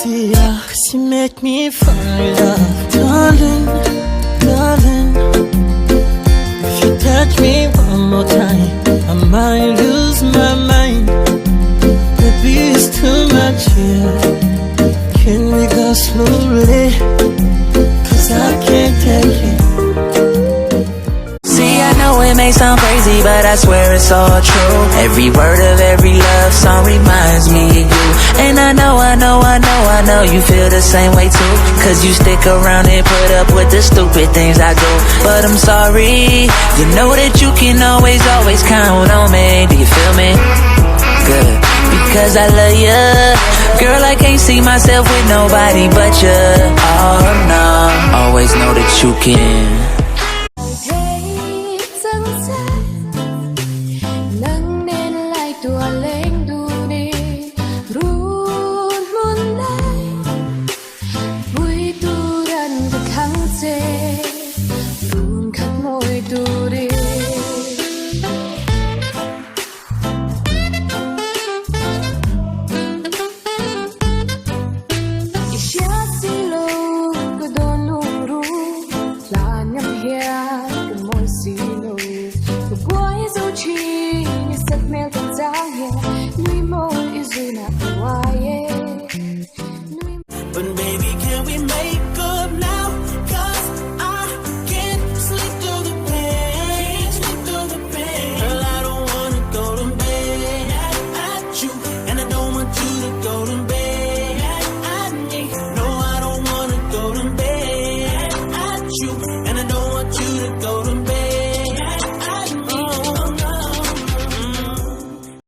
Sophia, 'cause you make me fall in love. Darling, darling, if you touch me one more time, I might lose my mind. Baby, it's too much here. Can we go slowly? 'Cause I can't take it. See, I know it may sound crazy, but I swear it's all true. Every word of every love song reminds me of you. And I know you feel the same way too. 'Cause you stick around and put up with the stupid things I do. But I'm sorry, you know that you can always count on me. Do you feel me? Good, because I love you. Girl, I can't see myself with nobody but you. Oh no, always know that you can